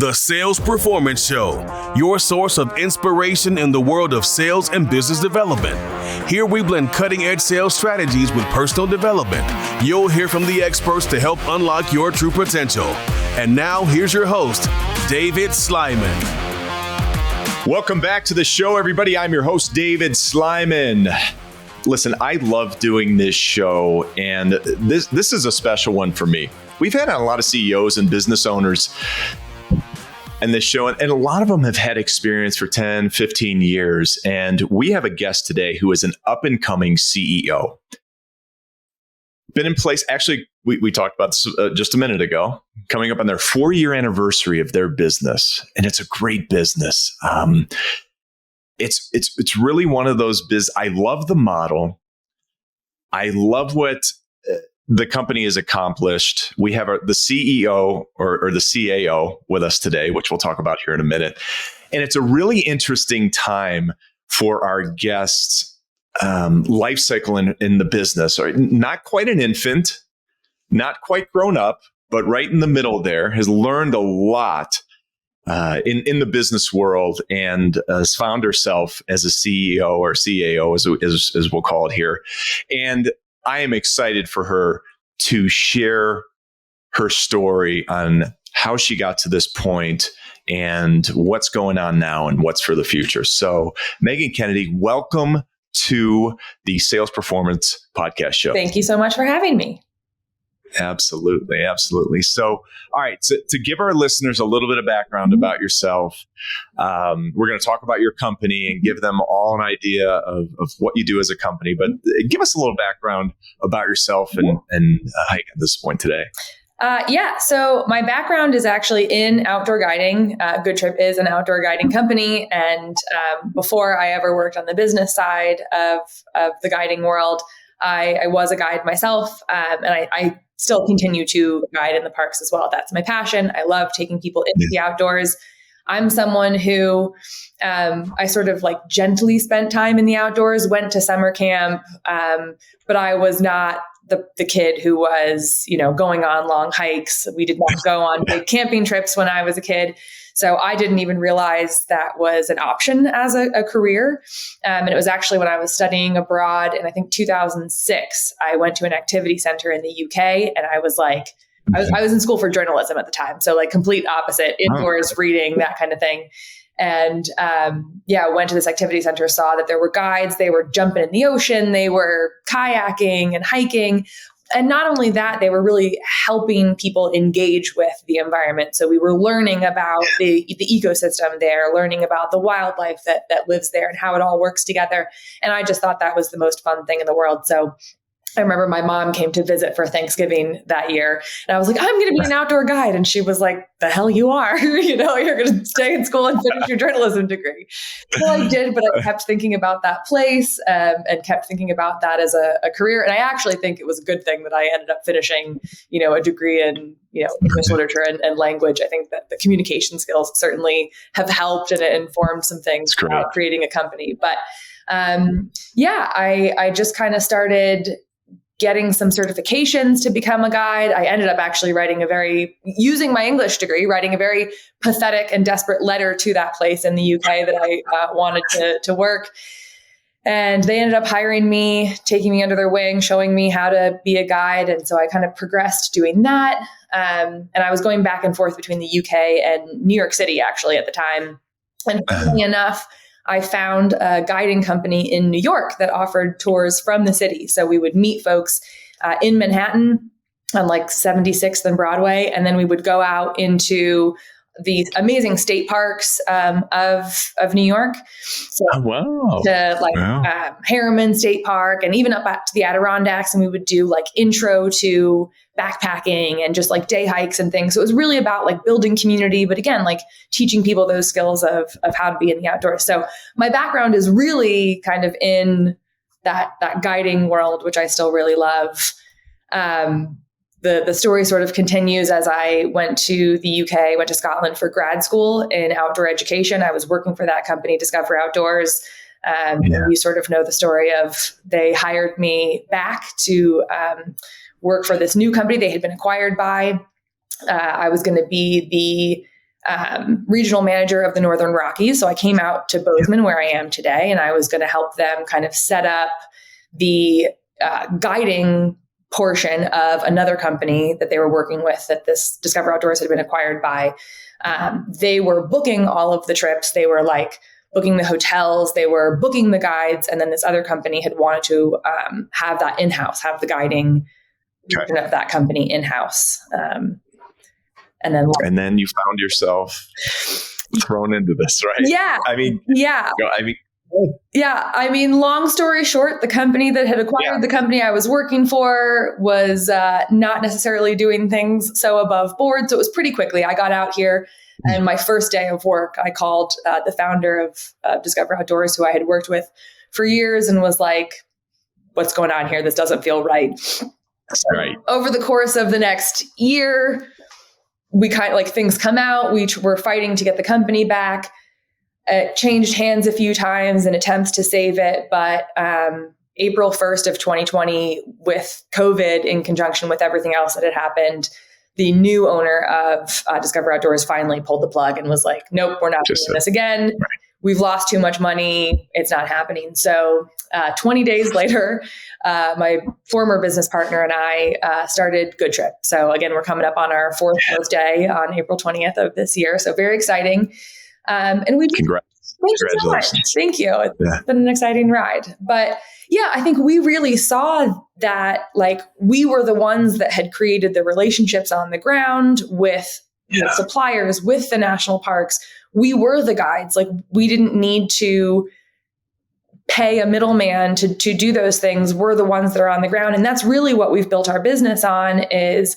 The Sales Proformance Show, your source of inspiration in the world of sales and business development. Here we blend cutting-edge sales strategies with personal development. You'll hear from the experts to help unlock your true potential. And now, here's your host, David Sliman. Welcome back to the show, everybody. I'm your host, David Sliman. Listen, I love doing this show, and this is a special one for me. We've had a lot of CEOs and business owners in this show, and a lot of them have had experience for 10, 15 years. And we have a guest today who is an up-and-coming CEO. Been in place, actually, we talked about this just a minute ago, coming up on their 4-year anniversary of their business. And it's a great business. It's really one of those I love the model. I love what the company has accomplished. We have the CEO or the CAO with us today, which we'll talk about here in a minute. And it's a really interesting time for our guests' life cycle in the business. Not quite an infant, not quite grown up, but right in the middle there, has learned a lot in the business world, and has found herself as a CEO or CAO, as we'll call it here. And I am excited for her to share her story on how she got to this point and what's going on now and what's for the future. So, Megan Kennedy, welcome to the Sales Proformance podcast show. Thank you so much for having me. Absolutely. Absolutely. So, all right. So to give our listeners a little bit of background about yourself, we're going to talk about your company and give them all an idea of what you do as a company. But give us a little background about yourself and how you got to this point today. So my background is actually in outdoor guiding. Good Trip is an outdoor guiding company. And before I ever worked on the business side of the guiding world, I was a guide myself, and I still continue to guide in the parks as well. That's my passion. I love taking people into the outdoors. I'm someone who I sort of like gently spent time in the outdoors, went to summer camp, but I was not the kid who was, going on long hikes. We did not go on big camping trips when I was a kid. So I didn't even realize that was an option as a career. And it was actually when I was studying abroad in, I think, 2006, I went to an activity center in the UK, and I was like, I was in school for journalism at the time. So like complete opposite, indoors reading, that kind of thing. And went to this activity center, saw that there were guides, they were jumping in the ocean, they were kayaking and hiking. And not only that, they were really helping people engage with the environment. So we were learning about the ecosystem there, learning about the wildlife that lives there and how it all works together. And I just thought that was the most fun thing in the world. So I remember my mom came to visit for Thanksgiving that year, and I was like, I'm going to be an outdoor guide. And she was like, the hell you are, you're going to stay in school and finish your journalism degree. So I did, but I kept thinking about that place and kept thinking about that as a career. And I actually think it was a good thing that I ended up finishing, a degree in, English literature and language. I think that the communication skills certainly have helped, and it informed some things about creating a company. But I just kind of started getting some certifications to become a guide. I ended up actually using my English degree, writing a very pathetic and desperate letter to that place in the UK that I wanted to work. And they ended up hiring me, taking me under their wing, showing me how to be a guide. And so I kind of progressed doing that. And I was going back and forth between the UK and New York City, actually, at the time. And funny enough, I found a guiding company in New York that offered tours from the city. So we would meet folks in Manhattan on like 76th and Broadway. And then we would go out into these amazing state parks of New York. So to Harriman State Park, and even up to the Adirondacks. And we would do like intro to backpacking and just like day hikes and things. So it was really about like building community, but again, like teaching people those skills of how to be in the outdoors. So my background is really kind of in that guiding world, which I still really love. The story sort of continues as I went to the UK, went to Scotland for grad school in outdoor education. I was working for that company, Discover Outdoors. You sort of know the story of they hired me back to work for this new company they had been acquired by. I was going to be regional manager of the Northern Rockies. So I came out to Bozeman, where I am today, and I was going to help them kind of set up the guiding portion of another company that they were working with that this Discover Outdoors had been acquired by. They were booking all of the trips. They were like booking the hotels, they were booking the guides. And then this other company had wanted to have that in-house, have the guiding version of that company in-house. And then you found yourself thrown into this, right? Yeah. I mean, long story short, the company that had acquired the company I was working for was not necessarily doing things so above board. So it was pretty quickly. I got out here, and my first day of work, I called the founder of Discover Outdoors, who I had worked with for years, and was like, what's going on here? This doesn't feel right. Right. Over the course of the next year, we kind of things come out. We were fighting to get the company back. It changed hands a few times in attempts to save it. But April 1st of 2020, with COVID in conjunction with everything else that had happened, the new owner of Discover Outdoors finally pulled the plug and was like, nope, we're not doing this again. Right. We've lost too much money. It's not happening. So 20 days later, my former business partner and I started Good Trip. So again, we're coming up on our fourth birthday on April 20th of this year. So very exciting. And we Congratulations. Thank you. It's been an exciting ride. But yeah, I think we really saw that we were the ones that had created the relationships on the ground with the suppliers, with the national parks. We were the guides. We didn't need to pay a middleman to do those things. We're the ones that are on the ground. And that's really what we've built our business on. Is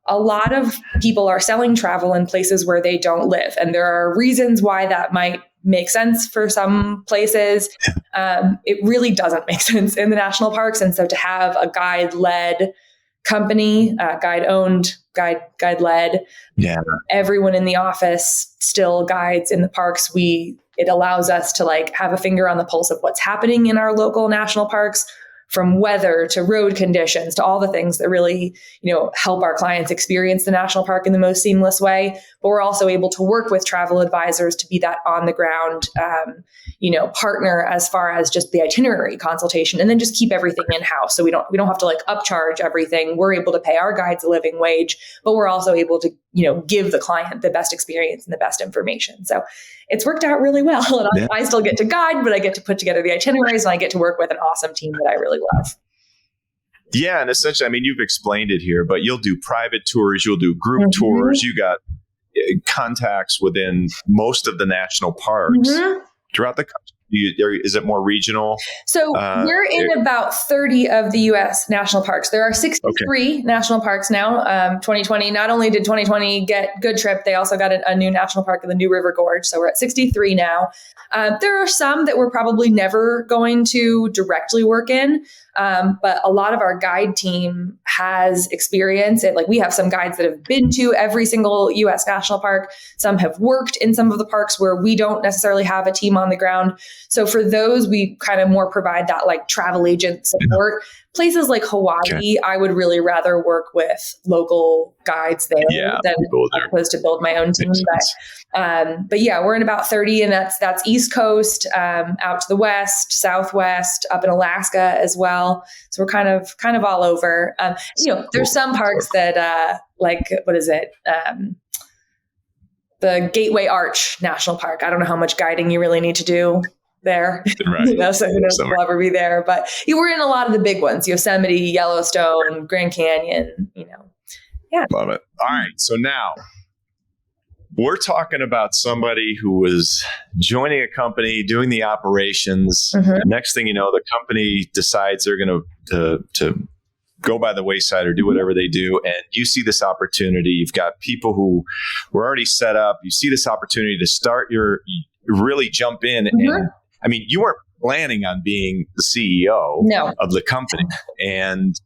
a lot of people are selling travel in places where they don't live. And there are reasons why that might make sense for some places. It really doesn't make sense in the national parks. And so to have a guide-led company, guide-owned, guide-led, everyone in the office still guides in the parks. It allows us to have a finger on the pulse of what's happening in our local national parks, from weather to road conditions to all the things that really, help our clients experience the national park in the most seamless way. But we're also able to work with travel advisors to be that on the ground, partner as far as just the itinerary consultation, and then just keep everything in house. So we don't have to upcharge everything. We're able to pay our guides a living wage, but we're also able to, give the client the best experience and the best information. So it's worked out really well. And I still get to guide, but I get to put together the itineraries, and I get to work with an awesome team that I really love. Yeah. And essentially, you've explained it here, but you'll do private tours, you'll do group tours. You got contacts within most of the national parks throughout the country. Is it more regional? So we're in about 30 of the U.S. national parks. There are 63 national parks now. 2020, not only did 2020 get Good Trip, they also got a new national park in the New River Gorge. So we're at 63 now. There are some that we're probably never going to directly work in. But a lot of our guide team has experience. We have some guides that have been to every single U.S. national park. Some have worked in some of the parks where we don't necessarily have a team on the ground. So for those, we kind of more provide that travel agent support. Places like Hawaii, I would really rather work with local guides there than opposed to build my own team. But yeah, we're in about 30, and that's East Coast, out to the West, Southwest, up in Alaska as well. So we're kind of all over. There's some parks that what is it? The Gateway Arch National Park. I don't know how much guiding you really need to do there. Right. So who knows if we'll ever be there. But we're in a lot of the big ones: Yosemite, Yellowstone, Grand Canyon. Love it. All right. So now we're talking about somebody who was joining a company, doing the operations. Next thing you know, the company decides they're going to go by the wayside or do whatever they do. And you see this opportunity. You've got people who were already set up. You see this opportunity to start really jump in. And you weren't planning on being the CEO of the company. And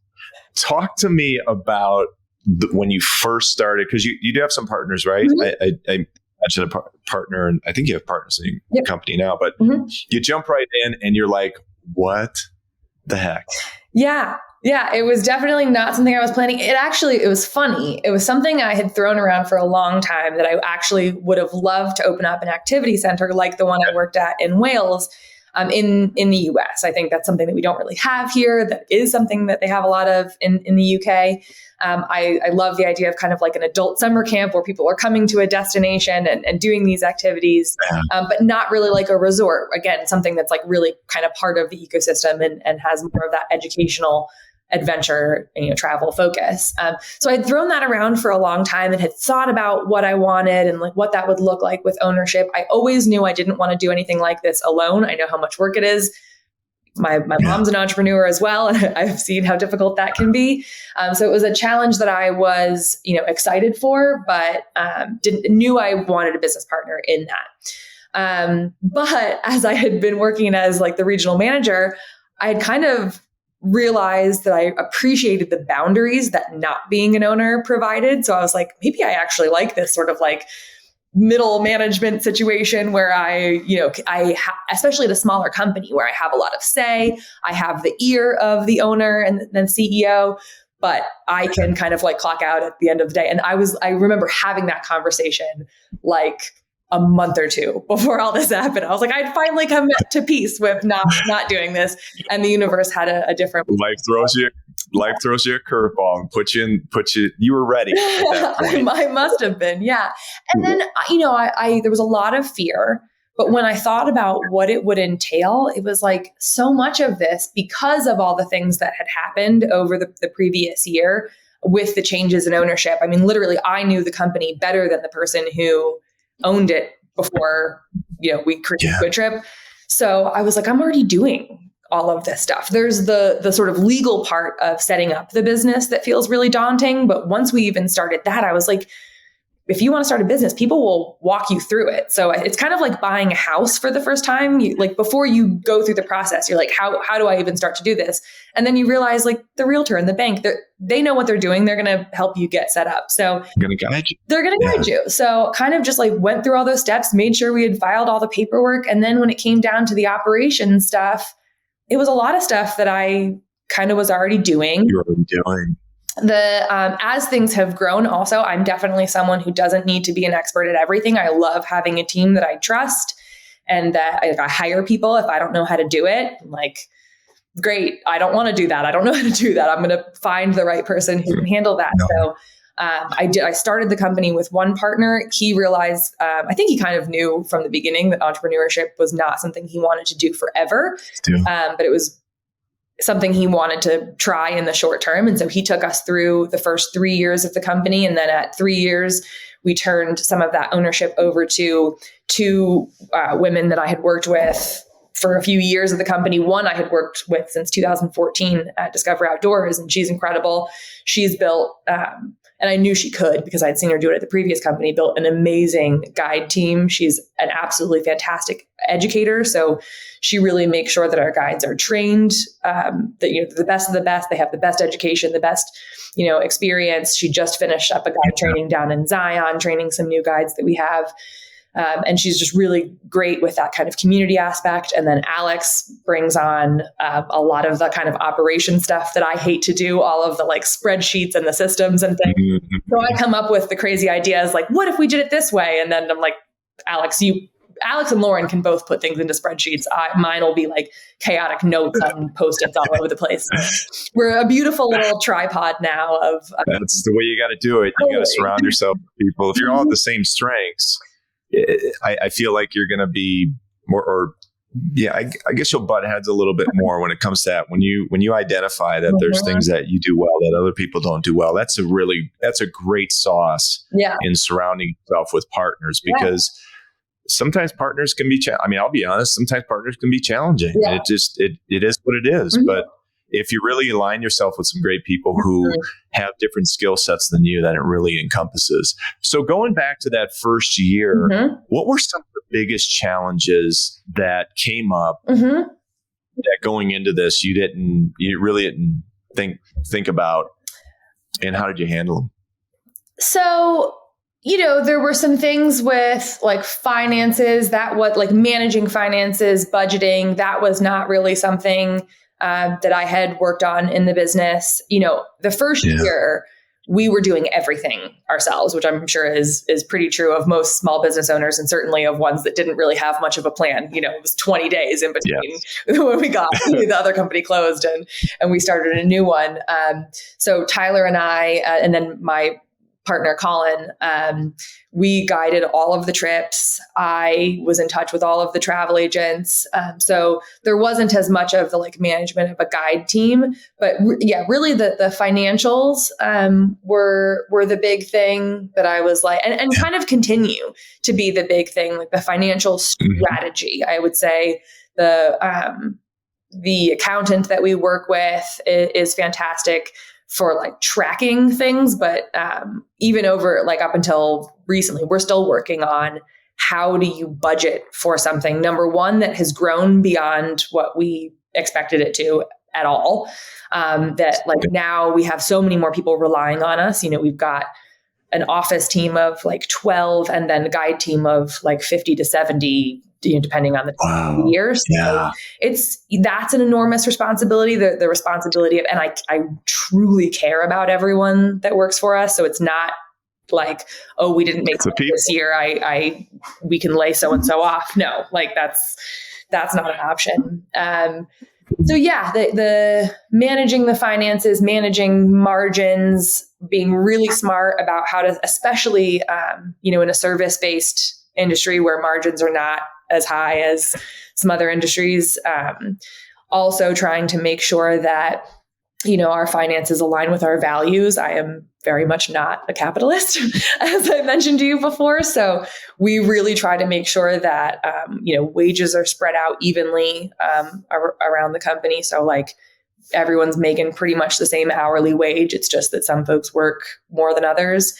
talk to me about when you first started, because you do have some partners, right? I mentioned a partner, and I think you have partners in your company now, but you jump right in and you're like, what the heck? Yeah. Yeah. It was definitely not something I was planning. It was funny. It was something I had thrown around for a long time that I actually would have loved to open up an activity center like the one I worked at in Wales, in the US. I think that's something that we don't really have here. That is something that they have a lot of in the UK. I love the idea of kind of like an adult summer camp where people are coming to a destination and doing these activities, but not really like a resort. Again, something that's like really kind of part of the ecosystem and has more of that educational adventure, travel focus. So I'd thrown that around for a long time and had thought about what I wanted and like what that would look like with ownership. I always knew I didn't want to do anything like this alone. I know how much work it is. My mom's an entrepreneur as well, and I've seen how difficult that can be. So it was a challenge that I was, excited for, but knew I wanted a business partner in that. But as I had been working as like the regional manager, I had kind of realized that I appreciated the boundaries that not being an owner provided. So I was like, maybe I actually like this sort of like middle management situation where especially at a smaller company where I have a lot of say, I have the ear of the owner and then CEO, but I can kind of like clock out at the end of the day. And I remember having that conversation like a month or two before all this happened. I was like, I'd finally come to peace with not doing this. And the universe had a different. Life throws you a curveball and you were ready at that point. I must have been. Yeah. And then, there was a lot of fear, but when I thought about what it would entail, it was like so much of this because of all the things that had happened over the previous year with the changes in ownership. I mean, literally, I knew the company better than the person who owned it before, we created Good Trip. So I was like, I'm already doing all of this stuff. There's the sort of legal part of setting up the business that feels really daunting. But once we even started that, I was like, if you want to start a business, people will walk you through it. So it's kind of like buying a house for the first time. Before you go through the process, you're like, how do I even start to do this? And then you realize like the realtor and the bank, they know what they're doing. They're going to help you get set up. So they're going to guide you. They're going to guide you. So kind of just like went through all those steps, made sure we had filed all the paperwork. And then when it came down to the operation stuff, it was a lot of stuff that I kind of was already doing. You're already doing. As things have grown, also, I'm definitely someone who doesn't need to be an expert at everything. I love having a team that I trust and that I hire people if I don't know how to do it. I'm like, great, I don't want to do that. I don't know how to do that. I'm going to find the right person who can handle that. No. So I started the company with one partner. He realized, I think he kind of knew from the beginning that entrepreneurship was not something he wanted to do forever, but it was something he wanted to try in the short term. And so he took us through the first 3 years of the company. And then at 3 years, we turned some of that ownership over to two women that I had worked with for a few years of the company. One I had worked with since 2014 at Discover Outdoors, and she's incredible. She's built, and I knew she could because I'd seen her do it at the previous company, built an amazing guide team. She's an absolutely fantastic educator. So she really makes sure that our guides are trained, that, the best of the best. They have the best education, the best, experience. She just finished up a guide training down in Zion, training some new guides that we have. And she's just really great with that kind of community aspect. And then Alex brings on a lot of the kind of operation stuff that I hate to do, all of the like spreadsheets and the systems and things. Mm-hmm. So I come up with the crazy ideas like, what if we did it this way? And then I'm like, Alex and Lauren can both put things into spreadsheets. Mine will be like chaotic notes on Post-its all over the place. We're a beautiful little tripod now of that's the way you got to do it. You got to surround yourself with people. If you're all at the same strengths, I feel like you're going to be more, I guess you'll butt heads a little bit more when it comes to that. When you identify that there's things that you do well that other people don't do well, that's a great sauce in surrounding yourself with partners, because sometimes partners can be, I'll be honest, sometimes partners can be challenging. Yeah. It is what it is. Mm-hmm. But if you really align yourself with some great people who have different skill sets than you, then it really encompasses. So going back to that first year, what were some of the biggest challenges that came up that going into this you really didn't think about, and how did you handle them? So, there were some things with like finances, managing finances, budgeting, that was not really something that I had worked on in the business. The first year we were doing everything ourselves, which I'm sure is pretty true of most small business owners, and certainly of ones that didn't really have much of a plan. It was 20 days in between when we got the other company closed and we started a new one. So Tyler and I, and then my partner, Colin, we guided all of the trips. I was in touch with all of the travel agents. So there wasn't as much of the management of a guide team, but really the financials were the big thing that I was like, and kind of continue to be the big thing, like the financial strategy. I would say the accountant that we work with is fantastic for tracking things. But even over up until recently, we're still working on how do you budget for something, number one, that has grown beyond what we expected it to at all. Now we have so many more people relying on us. We've got an office team of 12 and then a guide team of 50 to 70, depending on the year. So that's an enormous responsibility, the responsibility of, and I truly care about everyone that works for us. So it's not we didn't make it this year. We can lay so-and-so off. No, that's not an option. So the managing the finances, managing margins, being really smart about how to, especially, in a service-based industry where margins are not as high as some other industries. Also trying to make sure that, our finances align with our values. I am very much not a capitalist, as I mentioned to you before. So we really try to make sure that, wages are spread out evenly around the company. So everyone's making pretty much the same hourly wage. It's just that some folks work more than others.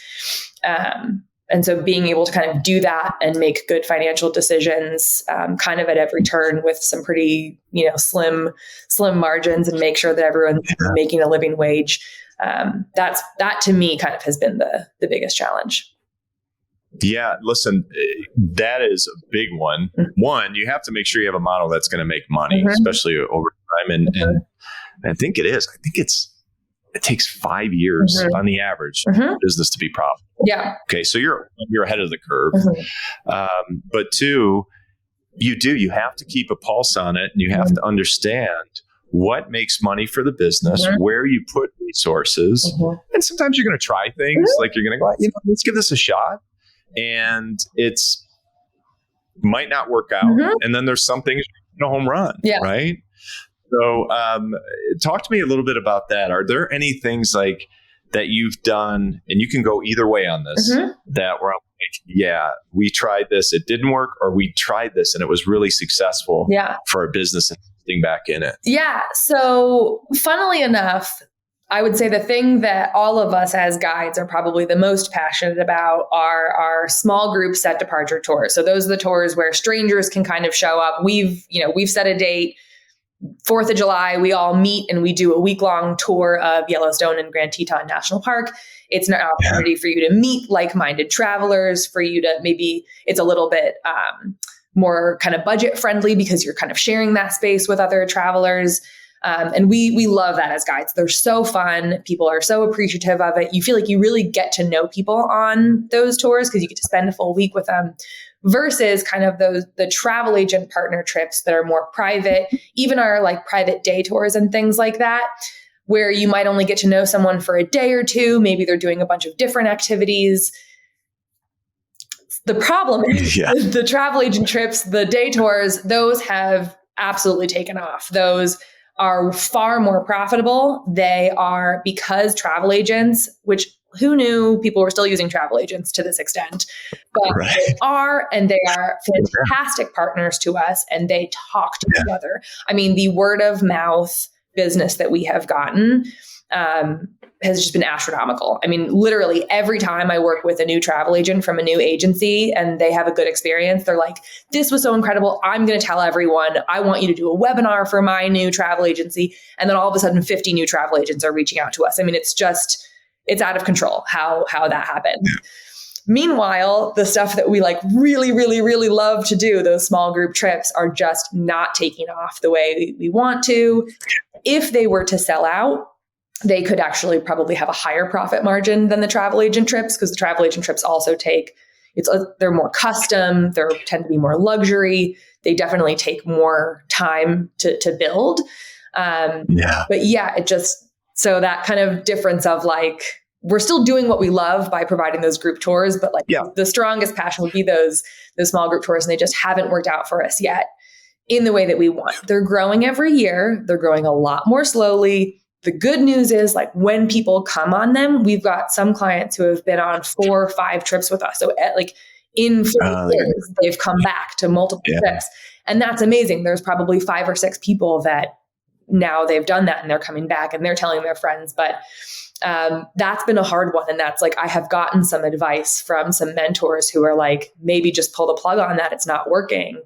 And so being able to kind of do that and make good financial decisions kind of at every turn with some pretty, slim margins, and make sure that everyone's making a living wage. That to me kind of has been the biggest challenge. Yeah, listen, that is a big one. One, you have to make sure you have a model that's going to make money, especially over time. And I think it is. I think it takes 5 years on the average for business to be profitable. Yeah. Okay. So you're ahead of the curve. But two, you have to keep a pulse on it, and you have to understand what makes money for the business, where you put resources. And sometimes you're going to try things you're going to go, let's give this a shot. And it's might not work out. And then there's some things, home run, right? So talk to me a little bit about that. Are there any things that you've done, and you can go either way on this, that where I'm we tried this, it didn't work, or we tried this and it was really successful for a business and getting back in it? Yeah. So funnily enough, I would say the thing that all of us as guides are probably the most passionate about are our small group set departure tours. So those are the tours where strangers can kind of show up. We've set a date. 4th of July, we all meet and we do a week-long tour of Yellowstone and Grand Teton National Park. It's an opportunity for you to meet like-minded travelers, for you to maybe, it's a little bit more kind of budget-friendly because you're kind of sharing that space with other travelers. And we love that as guides. They're so fun. People are so appreciative of it. You feel like you really get to know people on those tours because you get to spend a full week with them. Versus kind of the travel agent partner trips that are more private, even our private day tours and things like that, where you might only get to know someone for a day or two. Maybe they're doing a bunch of different activities. The problem is the travel agent trips, the day tours, those have absolutely taken off. Those are far more profitable. They are, because travel agents, which who knew people were still using travel agents to this extent, but they are, and they are fantastic partners to us, and they talk to each other. I mean, the word of mouth business that we have gotten has just been astronomical. I mean, literally every time I work with a new travel agent from a new agency and they have a good experience, they're like, this was so incredible. I'm going to tell everyone. I want you to do a webinar for my new travel agency. And then all of a sudden 50 new travel agents are reaching out to us. I mean, it's out of control how that happened. Meanwhile, the stuff that we like really, really, really love to do, those small group trips, are just not taking off the way we want to. If they were to sell out, they could actually probably have a higher profit margin than the travel agent trips, because the travel agent trips also they're more custom, they tend to be more luxury. They definitely take more time to build. But yeah, so that kind of difference of like, we're still doing what we love by providing those group tours, but like the strongest passion would be those small group tours, and they just haven't worked out for us yet in the way that we want. They're growing every year. They're growing a lot more slowly. The good news is, like, when people come on them, we've got some clients who have been on 4 or 5 trips with us. So in 4 years, they've come back to multiple trips. And that's amazing. There's probably 5 or 6 people that now they've done that and they're coming back and they're telling their friends. But that's been a hard one. And that's like, I have gotten some advice from some mentors who are like, maybe just pull the plug on that. It's not working.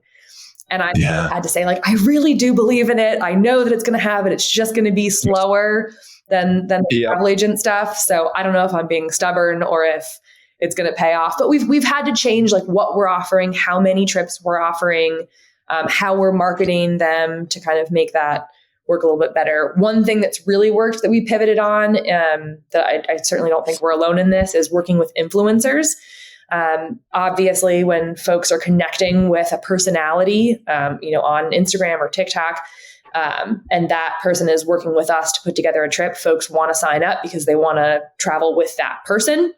And I had to say, like, I really do believe in it. I know that it's going to happen. It's just going to be slower than the travel agent stuff. So I don't know if I'm being stubborn or if it's going to pay off. But we've had to change like what we're offering, how many trips we're offering, how we're marketing them to kind of make that work a little bit better. One thing that's really worked that we pivoted on, that I certainly don't think we're alone in this, is working with influencers. Obviously, when folks are connecting with a personality, on Instagram or TikTok, and that person is working with us to put together a trip, folks want to sign up because they want to travel with that person.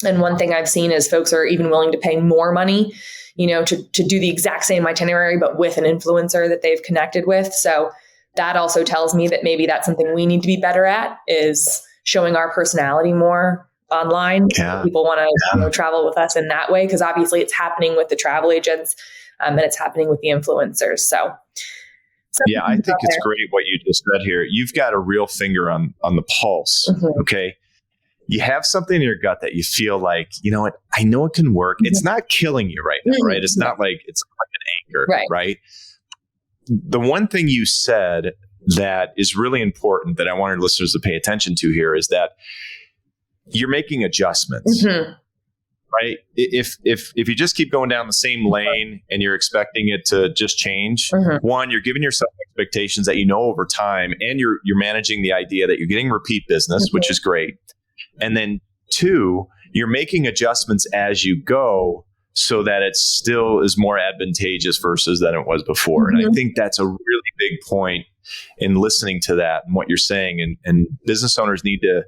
And one thing I've seen is folks are even willing to pay more money, to do the exact same itinerary, but with an influencer that they've connected with. So that also tells me that maybe that's something we need to be better at, is showing our personality more online. People want to travel with us in that way, because obviously it's happening with the travel agents, and it's happening with the influencers. So I think it's great what you just said here. You've got a real finger on the pulse. Mm-hmm. Okay. You have something in your gut that you feel like, you know what, I know it can work. Mm-hmm. It's not killing you right now, right? It's not like it's like an anger, right? The one thing you said that is really important that I wanted listeners to pay attention to here is that you're making adjustments, right? If you just keep going down the same lane and you're expecting it to just change, one, you're giving yourself expectations that over time, and you're managing the idea that you're getting repeat business, which is great. And then 2, you're making adjustments as you go so that it still is more advantageous versus than it was before. And I think that's a really big point in listening to that and what you're saying. And business owners need to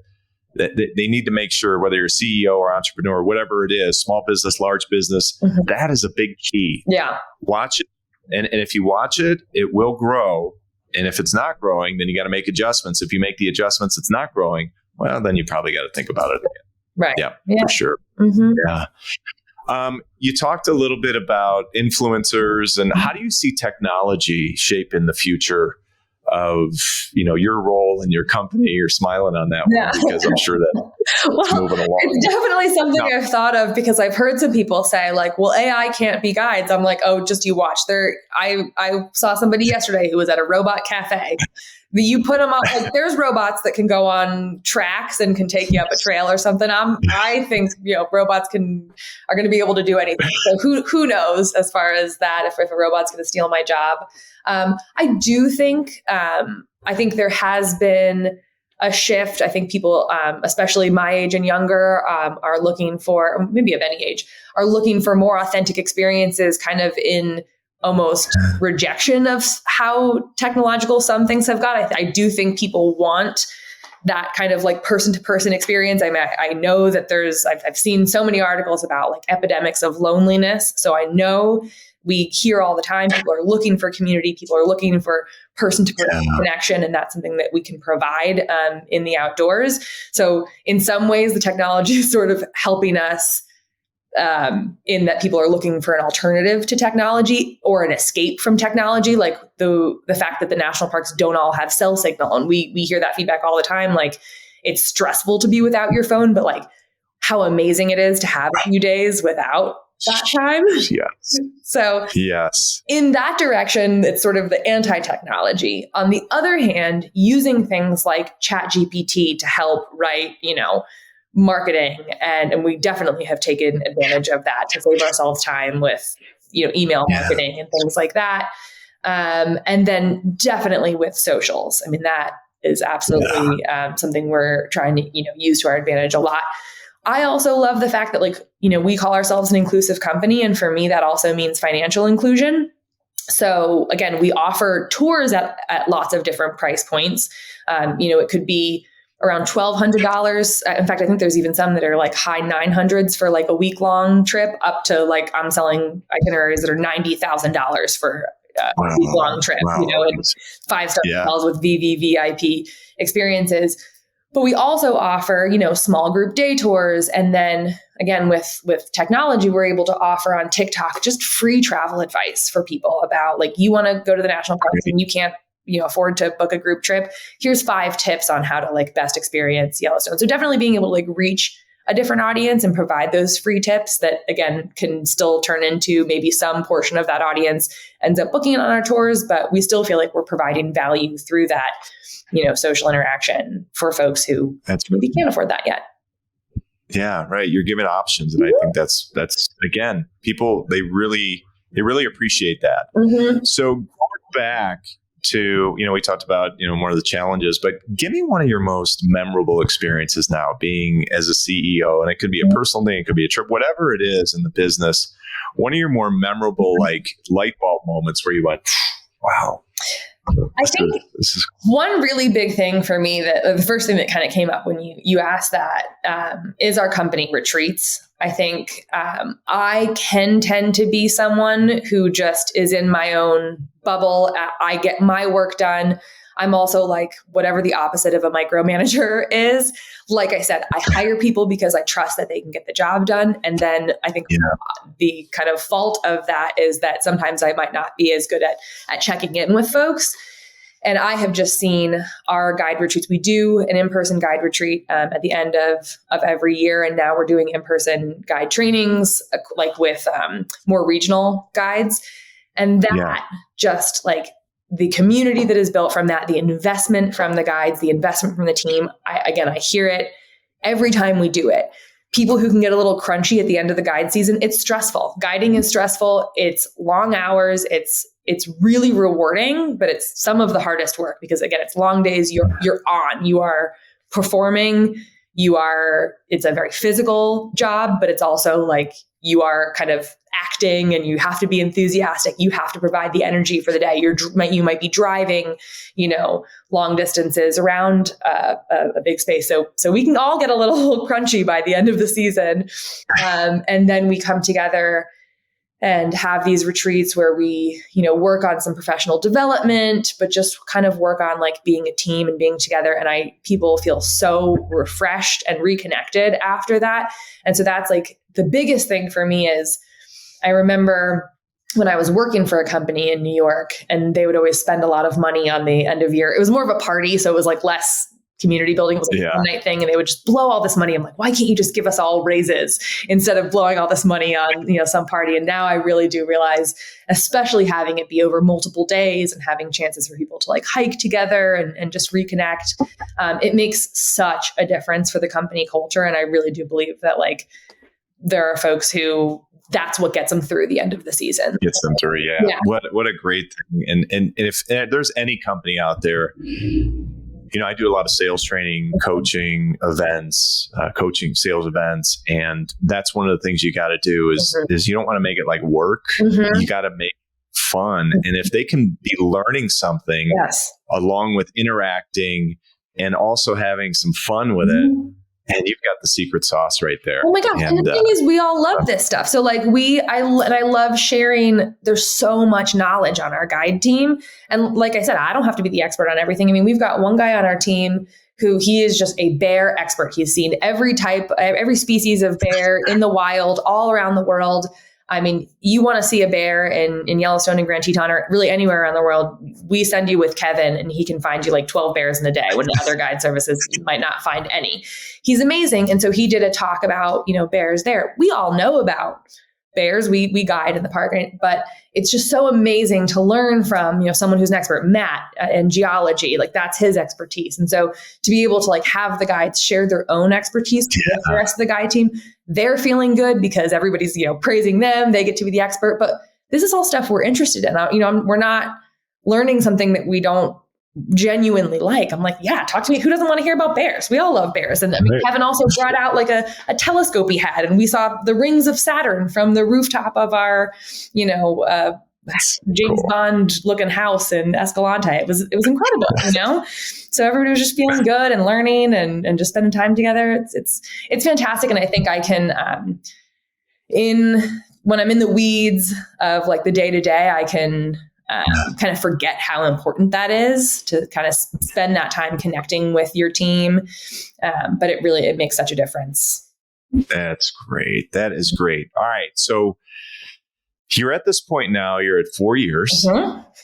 make sure, whether you're a CEO or entrepreneur, whatever it is, small business, large business, that is a big key. Yeah. Watch it. And if you watch it, it will grow. And if it's not growing, then you got to make adjustments. If you make the adjustments, it's not growing, well, then you probably got to think about it again. Right. Yeah. For sure. Yeah. You talked a little bit about influencers, and how do you see technology shape in the future of, your role in your company? You're smiling on that one, because I'm sure that it's moving along. It's definitely something I've thought of, because I've heard some people say like, well, AI can't be guides. I'm like, oh, just you watch. I saw somebody yesterday who was at a robot cafe. You put them on, like, there's robots that can go on tracks and can take you up a trail or something. I think, robots are going to be able to do anything. So who knows as far as that, if a robot's going to steal my job. I do think, I think there has been a shift. I think people, especially my age and younger, are looking for, maybe of any age, are looking for more authentic experiences, kind of in almost rejection of how technological some things have got. I do think people want that kind of like person-to-person experience. I mean, I know that I've seen so many articles about like epidemics of loneliness. So I know we hear all the time, people are looking for community, people are looking for person-to-person connection, and that's something that we can provide in the outdoors. So in some ways, the technology is sort of helping us in that people are looking for an alternative to technology or an escape from technology, like the fact that the national parks don't all have cell signal. And we hear that feedback all the time. Like, it's stressful to be without your phone, but like how amazing it is to have a few days without that time. Yes. So in that direction, it's sort of the anti-technology. On the other hand, using things like ChatGPT to help write, marketing. And we definitely have taken advantage of that to save ourselves time with, email marketing and things like that. And then definitely with socials. I mean, that is absolutely something we're trying to, use to our advantage a lot. I also love the fact that we call ourselves an inclusive company. And for me, that also means financial inclusion. So again, we offer tours at lots of different price points. It could be around $1,200. In fact, I think there's even some that are like high 900s for like a week-long trip, up to I'm selling itineraries that are $90,000 for a week-long trip, and 5-star hotels with VVVIP experiences. But we also offer, small group day tours. And then again, with technology, we're able to offer on TikTok just free travel advice for people about you want to go to the national parks and you can't, afford to book a group trip. Here's 5 tips on how to best experience Yellowstone. So definitely being able to reach a different audience and provide those free tips that again can still turn into maybe some portion of that audience ends up booking it on our tours, but we still feel like we're providing value through that, social interaction for folks who maybe can't afford that yet. Yeah, right. You're giving options. And I think that's again, people, they really appreciate that. Mm-hmm. So going back to, we talked about, more of the challenges, but give me one of your most memorable experiences now being as a CEO, and it could be a personal thing, it could be a trip, whatever it is in the business. One of your more memorable, light bulb moments where you went, wow. I think one really big thing for me, that the first thing that kind of came up when you asked that is our company retreats. I think I can tend to be someone who just is in my own bubble. I get my work done. I'm also whatever the opposite of a micromanager is. Like I said, I hire people because I trust that they can get the job done. And then I think the kind of fault of that is that sometimes I might not be as good at checking in with folks. And I have just seen our guide retreats. We do an in-person guide retreat at the end of every year. And now we're doing in-person guide trainings, with more regional guides. And that just the community that is built from that, the investment from the guides, the investment from the team. I hear it every time we do it. People who can get a little crunchy at the end of the guide season, it's stressful. Guiding is stressful. It's long hours. It's really rewarding, but it's some of the hardest work because again, it's long days. You're on, you are performing, it's a very physical job, but it's also you are kind of acting and you have to be enthusiastic. You have to provide the energy for the day. You might be driving, long distances around a big space. So we can all get a little crunchy by the end of the season. And then we come together and have these retreats where we, work on some professional development, but just kind of work on being a team and being together. And people feel so refreshed and reconnected after that. And so that's the biggest thing for me is I remember when I was working for a company in New York and they would always spend a lot of money on the end of year. It was more of a party. So it was less community building. It was a one night thing and they would just blow all this money. I'm why can't you just give us all raises instead of blowing all this money on, some party? And now I really do realize, especially having it be over multiple days and having chances for people to hike together and just reconnect. It makes such a difference for the company culture. And I really do believe that there are folks who that's what gets them through the end of the season. Gets them through. Yeah. What a great thing. And if there's any company out there, I do a lot of sales training, coaching events, coaching sales events. And that's one of the things you got to do is you don't want to make it like work. Mm-hmm. You got to make it fun. And if they can be learning something along with interacting and also having some fun with it, and you've got the secret sauce right there. Oh my gosh. And the thing is, we all love this stuff. So I love sharing. There's so much knowledge on our guide team. And like I said, I don't have to be the expert on everything. I mean, we've got one guy on our team who he is just a bear expert. He's seen every species of bear in the wild all around the world. I mean, you want to see a bear in Yellowstone and Grand Teton or really anywhere around the world, we send you with Kevin and he can find you 12 bears in a day when other guide services might not find any. He's amazing. And so he did a talk about, bears there. We all know about bears. We guide in the park, but it's just so amazing to learn from, someone who's an expert, Matt, in geology, like that's his expertise. And so to be able to like have the guides share their own expertise with the rest of the guide team, they're feeling good because everybody's, praising them. They get to be the expert, but this is all stuff we're interested in. We're not learning something that we don't genuinely like. I'm like, yeah, talk to me. Who doesn't want to hear about bears? We all love bears. And Kevin also brought out like a telescope he had, and we saw the rings of Saturn from the rooftop of our, James Bond looking house in Escalante. It was incredible, So everybody was just feeling good and learning and just spending time together. It's fantastic. And I think I can, when I'm in the weeds of like the day to day, I can kind of forget how important that is to kind of spend that time connecting with your team. But it makes such a difference. That's great. That is great. All right. So you're at this point now, you're at 4 years,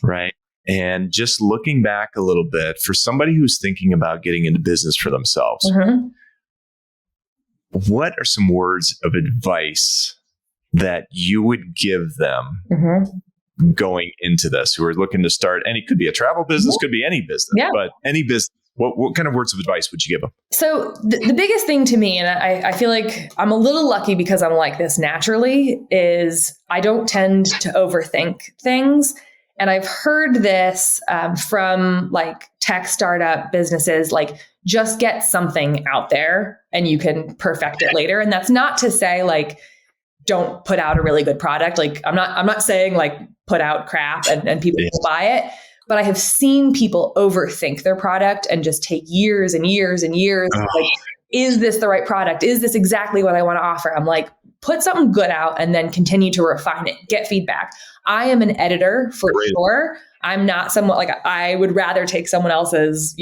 right? And just looking back a little bit, for somebody who's thinking about getting into business for themselves, what are some words of advice that you would give them going into this, who are looking to start? And it could be a travel business, could be any business, but any business. What kind of words of advice would you give them? So the biggest thing to me, and I feel like I'm a little lucky because I'm like this naturally, is I don't tend to overthink things. And I've heard this from like tech startup businesses, like just get something out there and you can perfect it later. And that's not to say like, don't put out a really good product. Like I'm not saying like put out crap and people will buy it, but I have seen people overthink their product and just take years and years and years. Like, is this the right product? Is this exactly what I want to offer? I'm like, put something good out and then continue to refine it, get feedback. I am an editor for sure. I'm not someone like I would rather take someone else's,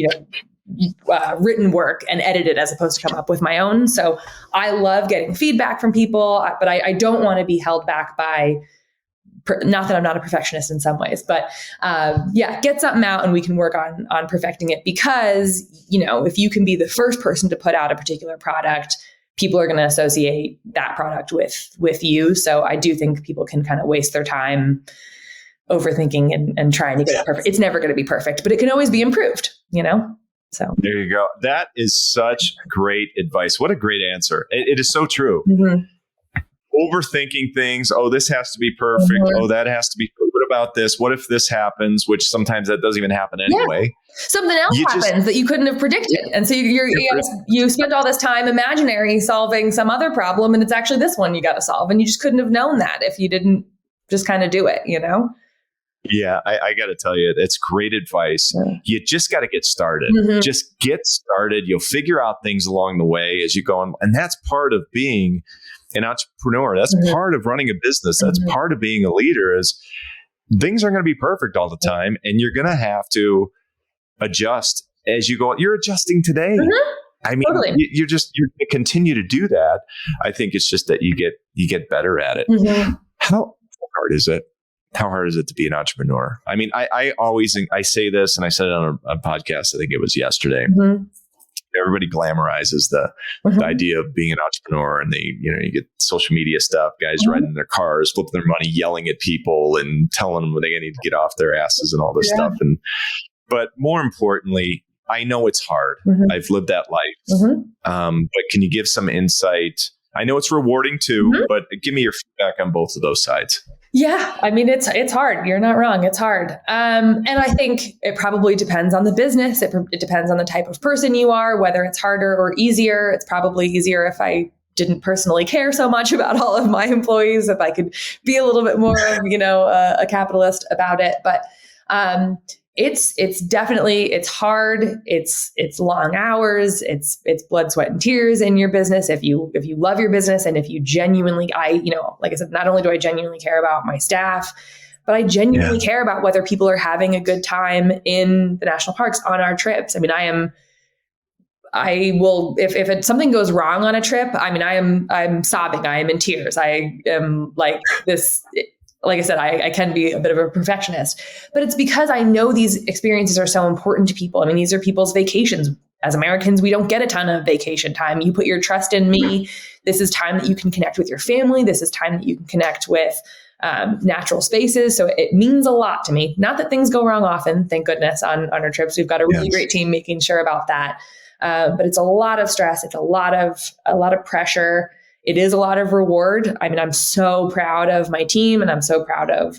written work and edit it as opposed to come up with my own. So I love getting feedback from people, but I don't want to be held back by, not that I'm not a perfectionist in some ways, but get something out and we can work on perfecting it, because, if you can be the first person to put out a particular product, people are going to associate that product with you. So I do think people can kind of waste their time overthinking and trying to get it perfect. It's never going to be perfect, but it can always be improved, So there you go. That is such great advice. What a great answer. It is so true. Overthinking things. Oh, this has to be perfect. Oh, that has to be. What about this? What if this happens? Which sometimes that doesn't even happen anyway. Yeah. Something else happens that you couldn't have predicted. And so you spent all this time imaginary solving some other problem, and it's actually this one you got to solve. And you just couldn't have known that if you didn't just kind of do it, Yeah, I got to tell you, it's great advice. You just got to get started. Just get started. You'll figure out things along the way as you go on. And that's part of being an entrepreneur. That's part of running a business. That's part of being a leader, is things aren't going to be perfect all the time. And you're going to have to adjust as you go. You're adjusting today. I mean, totally. You're going to continue to do that. I think it's just that you get better at it. How hard is it? How hard is it to be an entrepreneur? I mean, I say this, and I said it on a podcast, I think it was yesterday. Everybody glamorizes the idea of being an entrepreneur, and you get social media stuff, guys riding in their cars, flipping their money, yelling at people and telling them they need to get off their asses and all this stuff. But more importantly, I know it's hard. I've lived that life. But can you give some insight? I know it's rewarding too, but give me your feedback on both of those sides. Yeah, I mean, it's hard. You're not wrong. It's hard. And I think it probably depends on the business. It depends on the type of person you are, whether it's harder or easier. It's probably easier if I didn't personally care so much about all of my employees, if I could be a little bit more, a capitalist about it. But it's definitely, it's hard. It's long hours. It's blood, sweat, and tears in your business. If you love your business, and if you genuinely, like I said, not only do I genuinely care about my staff, but I genuinely care about whether people are having a good time in the national parks on our trips. I mean, I will, if something goes wrong on a trip, I mean, I'm sobbing. I am in tears. I am like this. Like I said, I can be a bit of a perfectionist, but it's because I know these experiences are so important to people. I mean, these are people's vacations. as Americans, we don't get a ton of vacation time. You put your trust in me. This is time that you can connect with your family. This is time that you can connect with natural spaces. So it means a lot to me. Not that things go wrong often, thank goodness, on our trips. We've got a really great team making sure about that. But it's a lot of stress. It's a lot of pressure. It is a lot of reward. I mean, I'm so proud of my team, and I'm so proud of,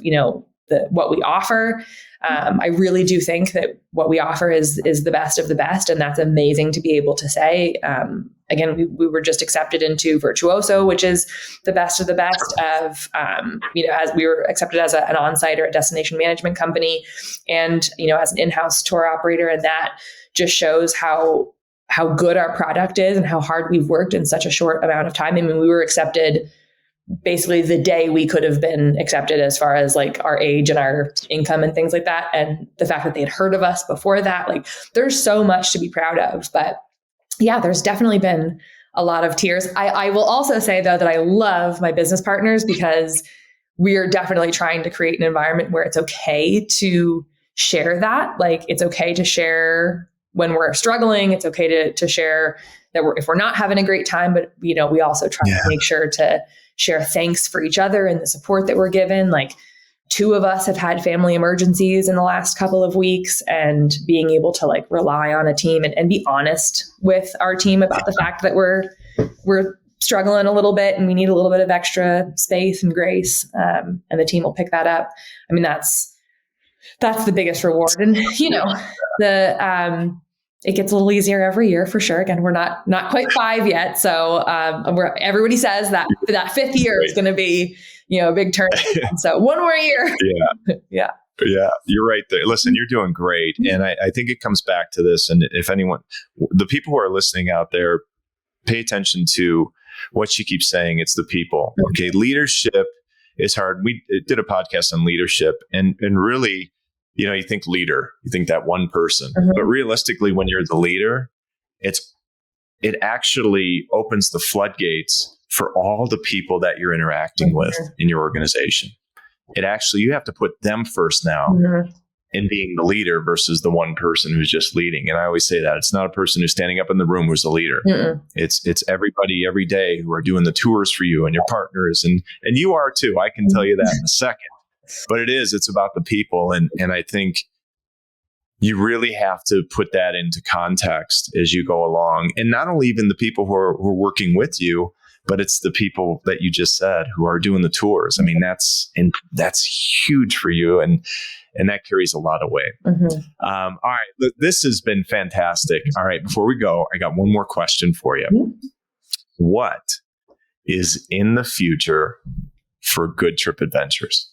what we offer. I really do think that what we offer is the best of the best. And that's amazing to be able to say. Again, we were just accepted into Virtuoso, which is the best of the best of, as we were accepted as an on-site or a destination management company, and, as an in-house tour operator. And that just shows how good our product is and how hard we've worked in such a short amount of time. I mean, we were accepted basically the day we could have been accepted, as far as like our age and our income and things like that. And the fact that they had heard of us before that, like, there's so much to be proud of. But yeah, there's definitely been a lot of tears. I will also say, though, that I love my business partners, because we are definitely trying to create an environment where it's okay to share that. Like, it's okay to share when we're struggling. It's okay to share that if we're not having a great time, but we also try to make sure to share thanks for each other and the support that we're given. Like, 2 of us have had family emergencies in the last couple of weeks, and being able to like rely on a team and be honest with our team about the fact that we're struggling a little bit and we need a little bit of extra space and grace. And the team will pick that up. I mean, that's the biggest reward. And, it gets a little easier every year for sure. Again, we're not quite 5 yet. So everybody says that 5th year is going to be, a big turn. So 1 more year. Yeah. Yeah, you're right there. Listen, you're doing great. And I think it comes back to this. And if anyone, the people who are listening out there, pay attention to what she keeps saying. It's the people. Okay. Leadership is hard. We did a podcast on leadership, and really, you think leader, you think that one person, but realistically, when you're the leader, it actually opens the floodgates for all the people that you're interacting with in your organization. You have to put them first now in being the leader versus the one person who's just leading. And I always say that it's not a person who's standing up in the room who's the leader. It's everybody every day who are doing the tours for you and your partners. And you are too. I can tell you that in a second. But it's about the people. And I think you really have to put that into context as you go along. And not only even the people who are working with you, but it's the people that you just said who are doing the tours. I mean, that's huge for you. And that carries a lot of weight. All right. This has been fantastic. All right. Before we go, I got one more question for you. What is in the future for Good Trip Adventures?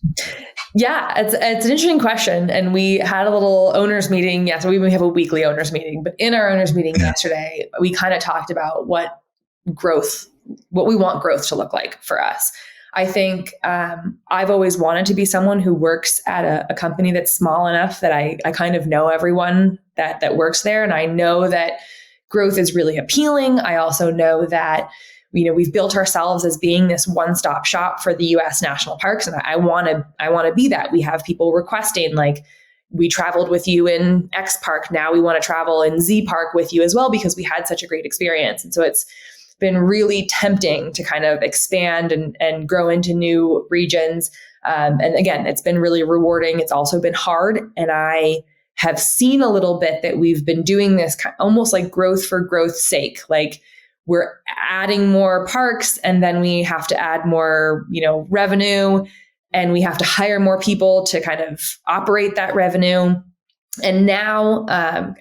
Yeah, it's an interesting question. And we had a little owners meeting. Yeah, so we have a weekly owners meeting. But in our owners meeting yesterday, we kind of talked about what we want growth to look like for us. I think I've always wanted to be someone who works at a company that's small enough that I kind of know everyone that works there. And I know that growth is really appealing. I also know that we've built ourselves as being this one-stop shop for the U.S. national parks. And I want to be that. We have people requesting, like, we traveled with you in X park. Now we want to travel in Z park with you as well, because we had such a great experience. And so it's been really tempting to kind of expand and grow into new regions. And again, it's been really rewarding. It's also been hard. And I have seen a little bit that we've been doing this almost like growth for growth's sake. Like, we're adding more parks, and then we have to add more, revenue, and we have to hire more people to kind of operate that revenue. And now,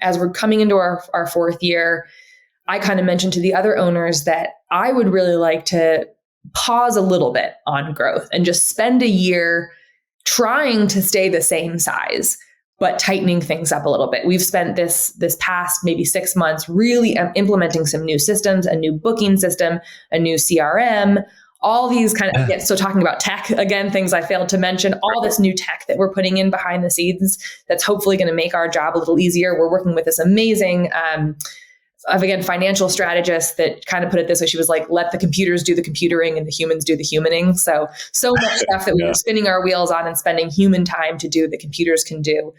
as we're coming into our 4th year, I kind of mentioned to the other owners that I would really like to pause a little bit on growth and just spend a year trying to stay the same size, but tightening things up a little bit. We've spent this past maybe 6 months really implementing some new systems, a new booking system, a new CRM, all these kind of, so talking about tech, again, things I failed to mention, all this new tech that we're putting in behind the scenes that's hopefully going to make our job a little easier. We're working with this amazing again, financial strategist that kind of put it this way. She was like, let the computers do the computering and the humans do the humaning. So much stuff that we were spinning our wheels on and spending human time to do that computers can do,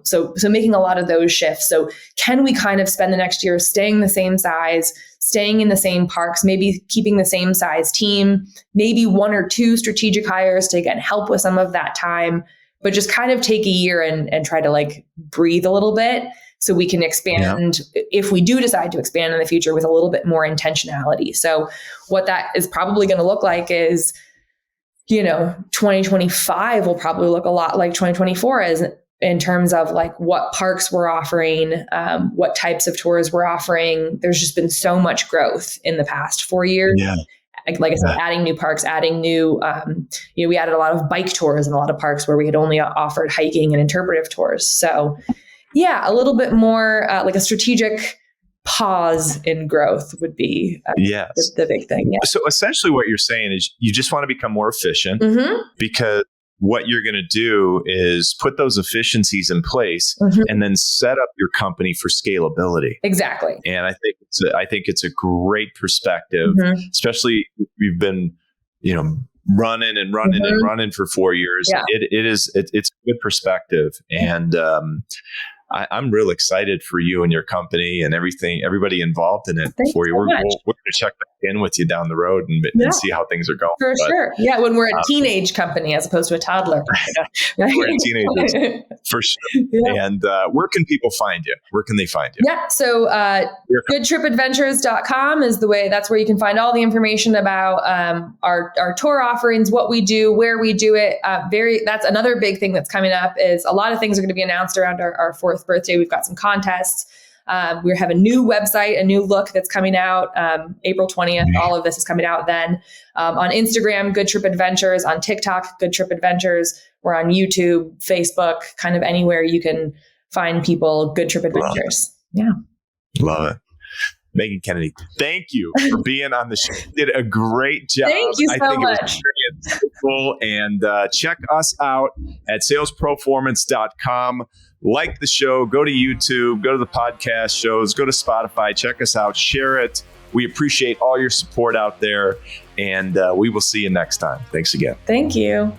so making a lot of those shifts. So can we kind of spend the next year staying the same size, staying in the same parks, maybe keeping the same size team, maybe 1 or 2 strategic hires to, again, help with some of that time, but just kind of take a year and try to like breathe a little bit so we can expand if we do decide to expand in the future with a little bit more intentionality. So what that is probably going to look like is, 2025 will probably look a lot like 2024 as in terms of like what parks we're offering, what types of tours we're offering. There's just been so much growth in the past 4 years. Yeah. Like I said, adding new parks, adding new, we added a lot of bike tours in a lot of parks where we had only offered hiking and interpretive tours. So a little bit more like a strategic pause in growth would be the big thing. Yeah. So essentially what you're saying is you just want to become more efficient because what you're going to do is put those efficiencies in place and then set up your company for scalability. Exactly. And I think it's a great perspective, especially if you've been, running and running for 4 years. Yeah. It's a good perspective. And, I'm real excited for you and your company and everybody involved in it. For you. We're going to check back in with you down the road and see how things are going. For sure. Yeah. When we're a teenage company as opposed to a toddler. We're teenagers. For sure. Yeah. And where can people find you? Where can they find you? Yeah. So goodtripadventures.com is that's where you can find all the information about our tour offerings, what we do, where we do it. That's another big thing that's coming up is a lot of things are going to be announced around our 4th birthday. We've got some contests. We have a new website, a new look that's coming out April 20th. All of this is coming out then. On Instagram, Good Trip Adventures. On TikTok, Good Trip Adventures. We're on YouTube, Facebook, kind of anywhere you can find people, Good Trip Adventures. Yeah. Love it. Megan Kennedy, thank you for being on the show. You did a great job. Thank you so much. It was very insightful. And check us out at salesproformance.com. Like the show, go to YouTube, go to the podcast shows, go to Spotify, check us out, share it. We appreciate all your support out there. And we will see you next time. Thanks again. Thank you.